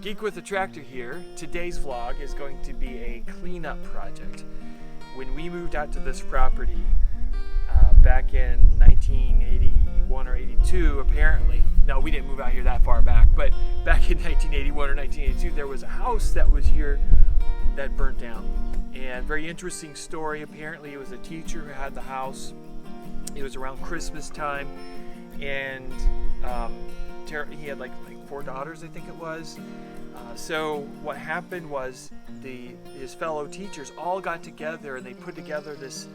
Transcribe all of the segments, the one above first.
Geek with a Tractor here. Today's vlog is going to be a cleanup project. When we moved out to this property back in 1981 or 82, apparently, no, we didn't move out here that far back, but back in 1981 or 1982, there was a house that was here that burnt down. And very interesting story. Apparently, it was a teacher who had the house. It was around Christmas time, and he had like 4 daughters, I think it was. So what happened was his fellow teachers all got together and they put together this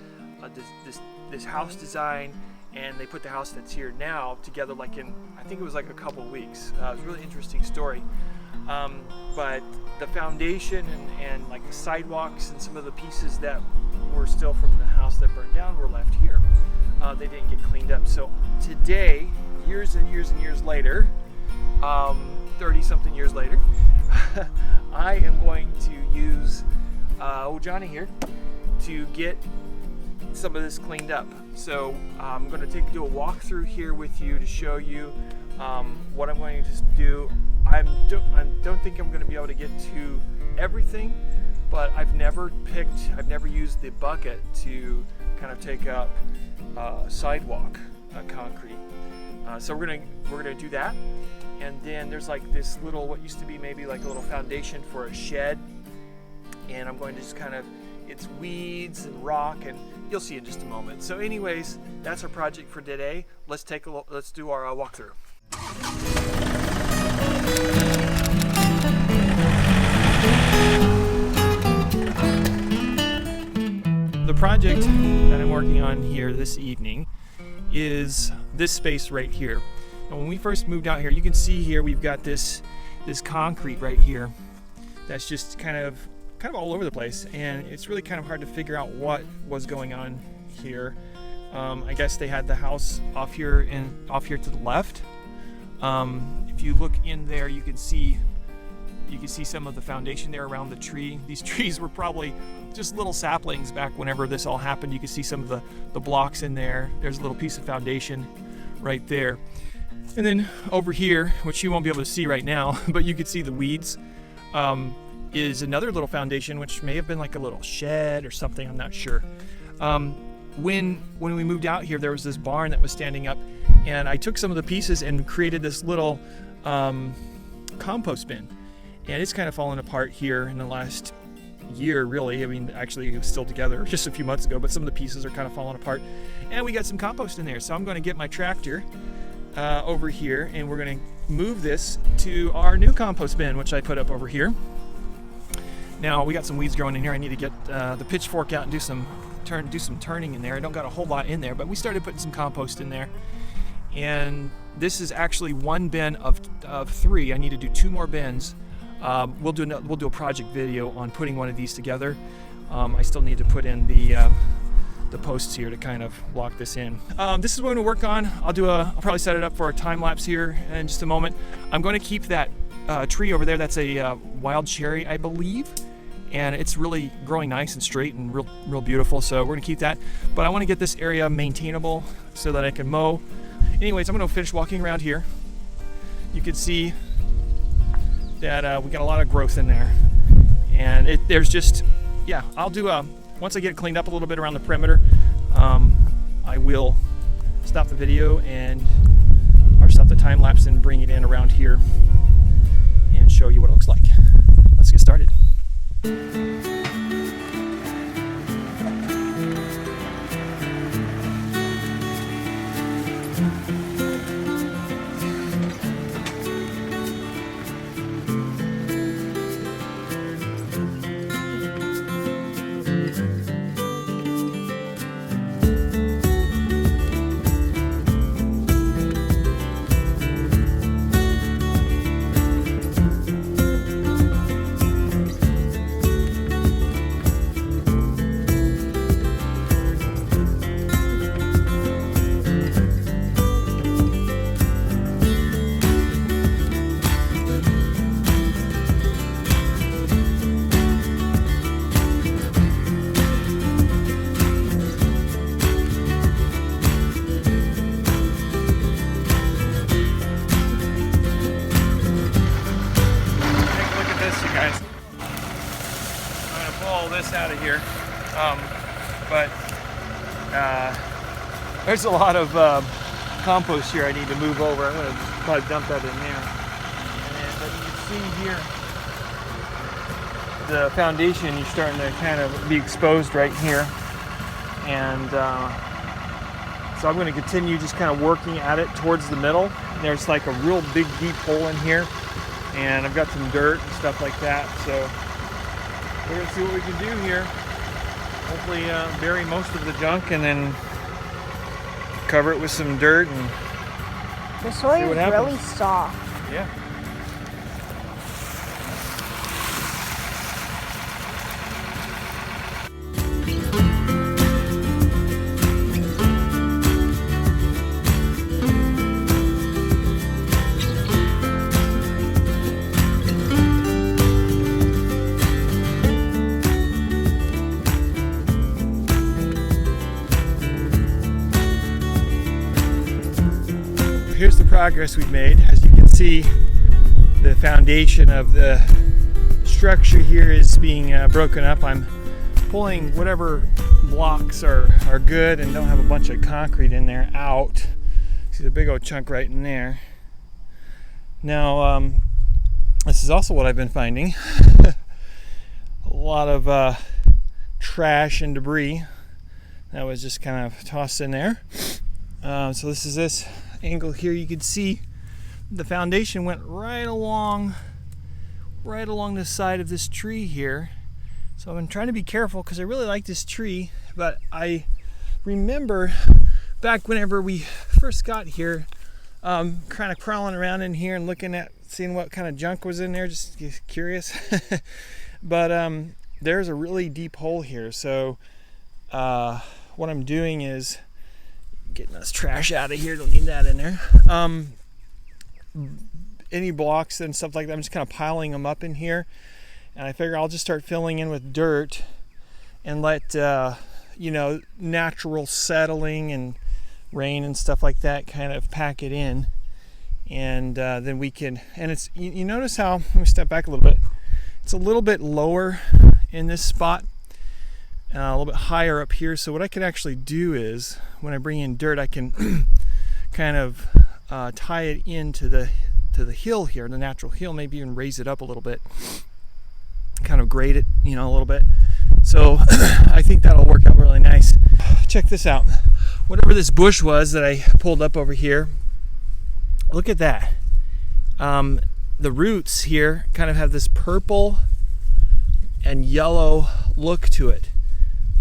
house design, and they put the house that's here now together like in, I think it was like a couple weeks. It was a really interesting story. But the foundation and like the sidewalks and some of the pieces that were still from the house that burned down were left here. They didn't get cleaned up. So today, years and years and years later, 30-something years later, I am going to use Johnny here to get some of this cleaned up. So I'm going to do a walkthrough here with you to show you what I'm going to do. I don't think I'm going to be able to get to everything, but I've never used the bucket to kind of take up sidewalk concrete. So we're gonna do that. And then there's like this little, what used to be maybe like a little foundation for a shed. And I'm going to just it's weeds and rock, and you'll see in just a moment. So anyways, that's our project for today. Let's do our walkthrough. The project that I'm working on here this evening is this space right here. And when we first moved out here, you can see here we've got this concrete right here that's just kind of all over the place, and it's really kind of hard to figure out what was going on here. I guess they had the house off here to the left. If you look in there, you can see some of the foundation there around the tree. These trees were probably just little saplings back whenever this all happened. You can see some of the blocks in there. There's a little piece of foundation right there. And then over here, which you won't be able to see right now, but you can see the weeds, is another little foundation, which may have been like a little shed or something, I'm not sure. When we moved out here, there was this barn that was standing up, and I took some of the pieces and created this little compost bin. And it's kind of fallen apart here in the last year, really. I mean, actually, it was still together just a few months ago, but some of the pieces are kind of falling apart. And we got some compost in there, so I'm going to get my tractor over here, and we're going to move this to our new compost bin, which I put up over here. Now, we got some weeds growing in here. I need to get the pitchfork out and do some turning in there. I don't got a whole lot in there, but we started putting some compost in there. And this is actually one bin of 3. I need to do 2 more bins. We'll do a project video on putting one of these together. I still need to put in the posts here to kind of lock this in. This is what I'm going to work on. I'll probably set it up for a time lapse here in just a moment. I'm going to keep that tree over there. That's a wild cherry, I believe, and it's really growing nice and straight and real beautiful. So we're going to keep that. But I want to get this area maintainable so that I can mow. Anyways, I'm going to finish walking around here. You can see that we got a lot of growth in there, and I'll do once I get it cleaned up a little bit around the perimeter, I will stop the video or stop the time lapse and bring it in around here and show you what it looks like. Let's get started. guys. I'm gonna pull all this out of here, but there's a lot of compost here I need to move over. I'm gonna probably dump that in there. But you can see here, the foundation is starting to kind of be exposed right here, and so I'm going to continue just kind of working at it towards the middle. There's like a real big deep hole in here, and I've got some dirt and stuff like that, so we're going to see what we can do here. Hopefully bury most of the junk and then cover it with some dirt and the soil is really soft. Yeah. Here's the progress we've made. As you can see, the foundation of the structure here is being broken up. I'm pulling whatever blocks are good and don't have a bunch of concrete in there out. See the big old chunk right in there. Now, this is also what I've been finding. A lot of trash and debris that was just kind of tossed in there. So this is this angle here. You can see the foundation went right along the side of this tree here. So I've been trying to be careful because I really like this tree, but I remember back whenever we first got here, kind of crawling around in here and looking at seeing what kind of junk was in there, just curious. But there's a really deep hole here, so what I'm doing is getting this trash out of here. Don't need that in there. Any blocks and stuff like that, I'm just kind of piling them up in here, and I figure I'll just start filling in with dirt and let natural settling and rain and stuff like that kind of pack it in, and then we can. And it's you notice how, let me step back a little bit. It's a little bit lower in this spot, a little bit higher up here. So what I can actually do is, when I bring in dirt, I can kind of tie it into the hill here, the natural hill, maybe even raise it up a little bit, kind of grade it, a little bit. So I think that'll work out really nice. Check this out. Whatever this bush was that I pulled up over here, look at that. The roots here kind of have this purple and yellow look to it.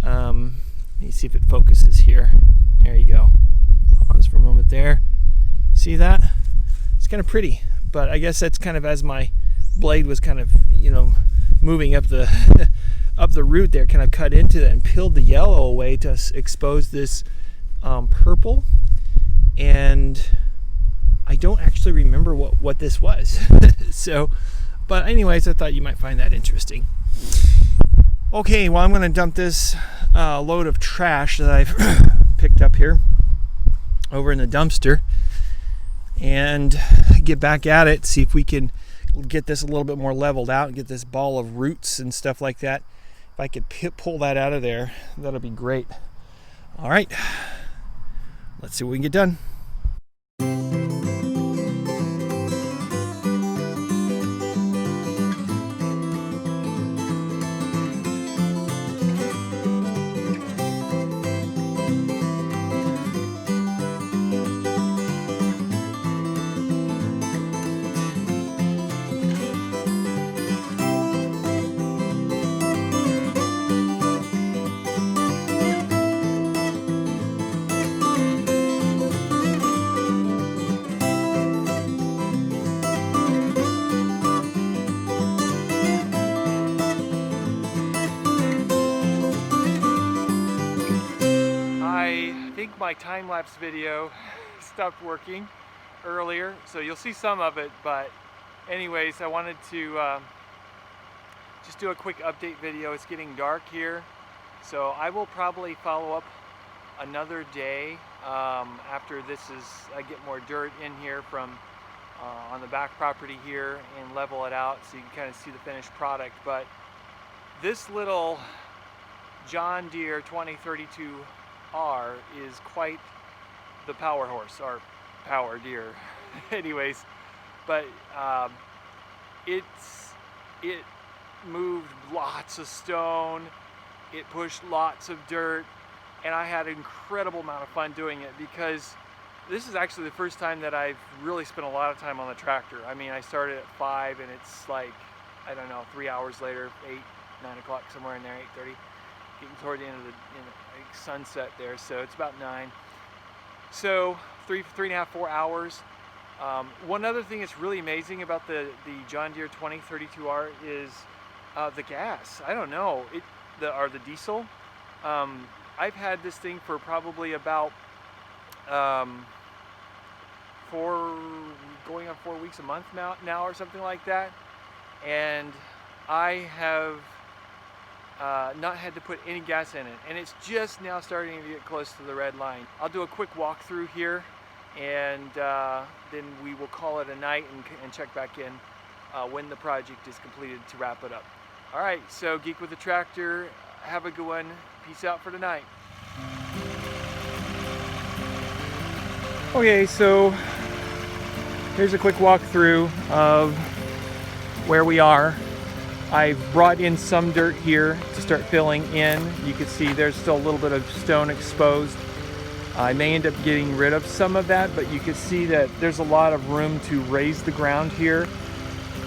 Let me see if it focuses here. There you go. Pause for a moment there. See that? It's kind of pretty, but I guess that's kind of as my blade was kind of, moving up the up the root there, kind of cut into that and peeled the yellow away to expose this purple. And I don't actually remember what this was. So, but anyways, I thought you might find that interesting. Okay, well, I'm going to dump this load of trash that I've picked up here over in the dumpster and get back at it, see if we can get this a little bit more leveled out and get this ball of roots and stuff like that. If I could pull that out of there, that'll be great. All right, let's see what we can get done. My time-lapse video stopped working earlier, so you'll see some of it, but anyways, I wanted to just do a quick update video. It's getting dark here, so I will probably follow up another day after I get more dirt in here from on the back property here and level it out so you can kind of see the finished product. But this little John Deere 2032R is quite the power horse, or power deer. Anyways, but it moved lots of stone, it pushed lots of dirt, and I had an incredible amount of fun doing it, because this is actually the first time that I've really spent a lot of time on the tractor. I mean, I started at 5 and it's like, I don't know, 3 hours later, 8, 9 o'clock, somewhere in there, 8:30, getting toward the end of the sunset there, so it's about 9. So 3.5, 4 hours. One other thing that's really amazing about the John Deere 2032R is the gas. I don't know, the diesel. I've had this thing for probably about going on 4 weeks, a month now or something like that, and I have not had to put any gas in it, and it's just now starting to get close to the red line. I'll do a quick walkthrough here, and then we will call it a night and check back in when the project is completed to wrap it up. All right, so Geek with the Tractor, have a good one. Peace out for tonight. Okay, so here's a quick walkthrough of where we are. I've brought in some dirt here to start filling in. You can see there's still a little bit of stone exposed. I may end up getting rid of some of that, but you can see that there's a lot of room to raise the ground here,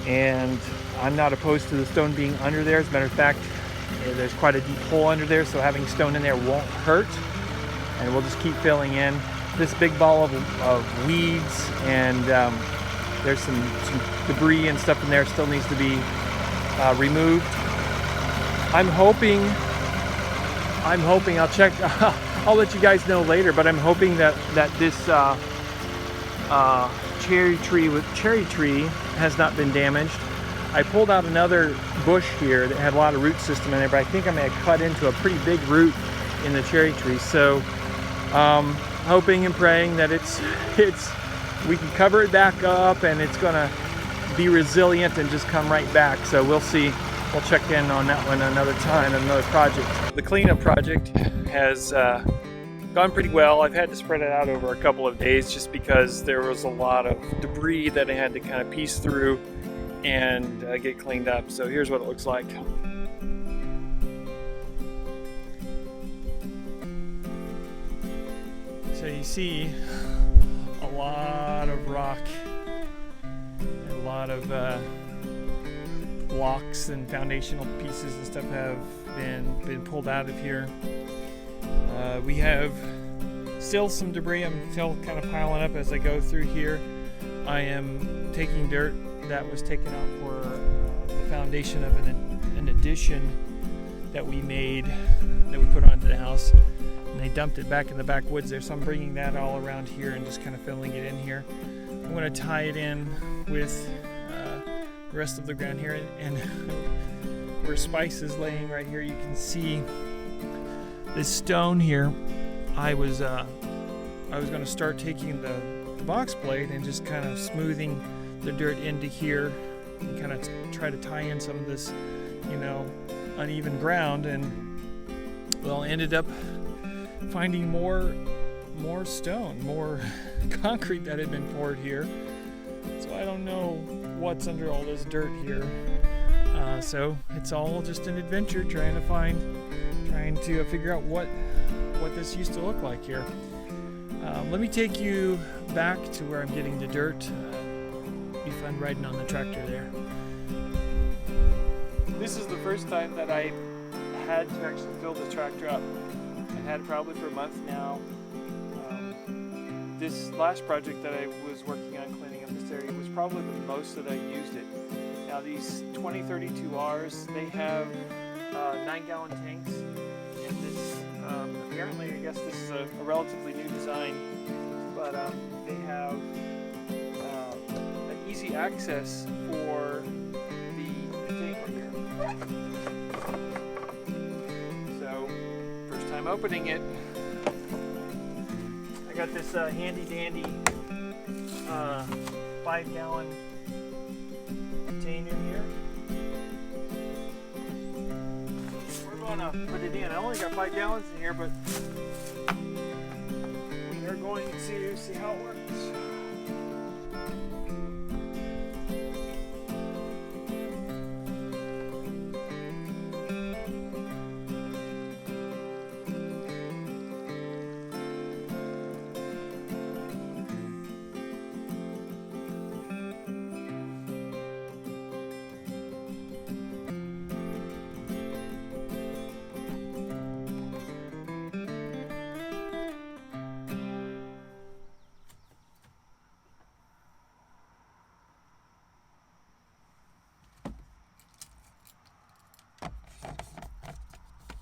and I'm not opposed to the stone being under there. As a matter of fact, there's quite a deep hole under there, so having stone in there won't hurt, and we'll just keep filling in. This big ball of weeds, and there's some debris and stuff in there still needs to be removed. I'm hoping I'll check. I'll let you guys know later, but I'm hoping that this cherry tree has not been damaged. I pulled out another bush here that had a lot of root system in there, but I think I may have cut into a pretty big root in the cherry tree. So hoping and praying that we can cover it back up and it's gonna be resilient and just come right back. So we'll see. We'll check in on that one another time, another project. The cleanup project has gone pretty well. I've had to spread it out over a couple of days just because there was a lot of debris that I had to kind of piece through and get cleaned up. So here's what it looks like. So you see a lot of rock and a lot of blocks and foundational pieces and stuff have been pulled out of here. We have still some debris. I'm still kind of piling up as I go through here. I am taking dirt that was taken out for the foundation of an addition that we made, that we put onto the house, and they dumped it back in the backwoods there. So I'm bringing that all around here and just kind of filling it in here. I'm going to tie it in with the rest of the ground here, and where Spice is laying right here, you can see this stone here. I was going to start taking the box blade and just kind of smoothing the dirt into here and kind of try to tie in some of this, uneven ground, and well, ended up finding more stone, more concrete that had been poured here. So I don't know what's under all this dirt here. So it's all just an adventure trying to figure out what this used to look like here. Let me take you back to where I'm getting the dirt. Be fun riding on the tractor there. This is the first time that I had to actually fill the tractor up. I've had it probably for a month now. This last project that I was working on cleaning up this area was probably the most that I used it. Now these 2032Rs, they have 9-gallon tanks, and this apparently, I guess this is a relatively new design, but they have an easy access for the tank right here. So first time opening it, I got this handy dandy 5-gallon container here. We're going to put it in. I only got 5 gallons in here, but we're going to see how it works.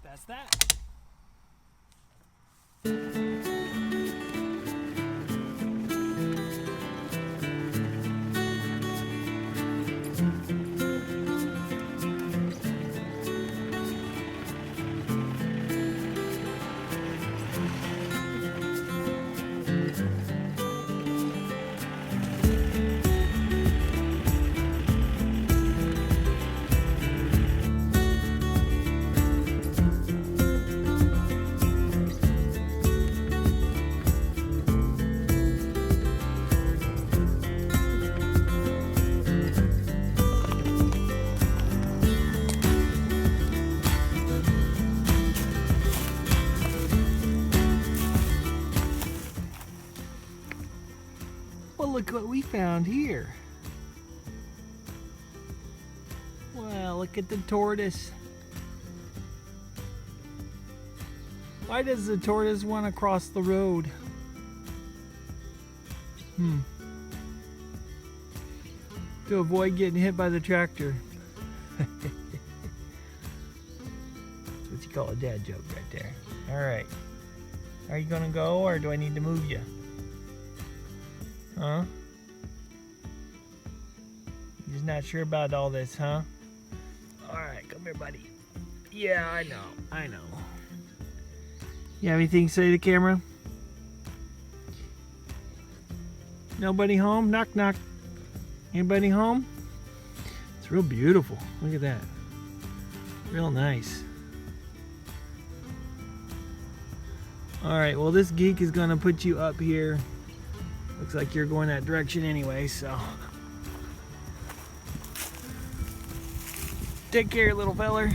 That's that. Well, look what we found here. Well, look at the tortoise. Why does the tortoise want to cross the road? To avoid getting hit by the tractor. That's what you call a dad joke right there. Alright. Are you gonna go, or do I need to move you? Huh? You're just not sure about all this, huh? Alright, come here, buddy. Yeah, I know. You have anything to say to the camera? Nobody home? Knock, knock. Anybody home? It's real beautiful. Look at that. Real nice. Alright, well, this geek is going to put you up here. Looks like you're going that direction anyway, so. Take care, little feller.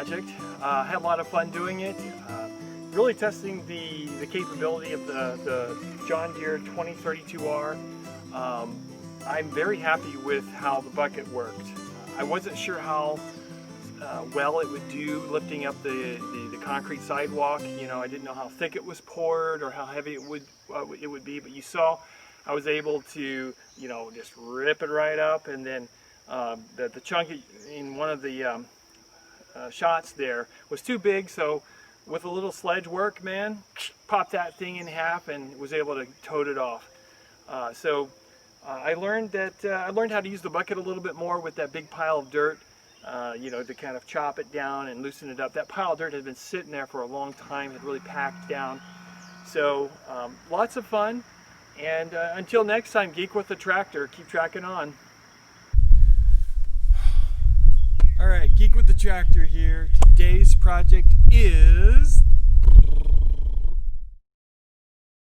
project. Had a lot of fun doing it. Really testing the capability of the John Deere 2032R. I'm very happy with how the bucket worked. I wasn't sure how well it would do lifting up the concrete sidewalk. You know, I didn't know how thick it was poured or how heavy it would be, but you saw I was able to, you know, just rip it right up, and then the chunk in one of the shots there was too big, so with a little sledge work, man, popped that thing in half and was able to tote it off. I learned how to use the bucket a little bit more with that big pile of dirt, you know, to kind of chop it down and loosen it up. That pile of dirt had been sitting there for a long time, had really packed down. So lots of fun. And until next time, Geek with the Tractor, keep tracking on. All right, Geek with the Tractor here. Today's project is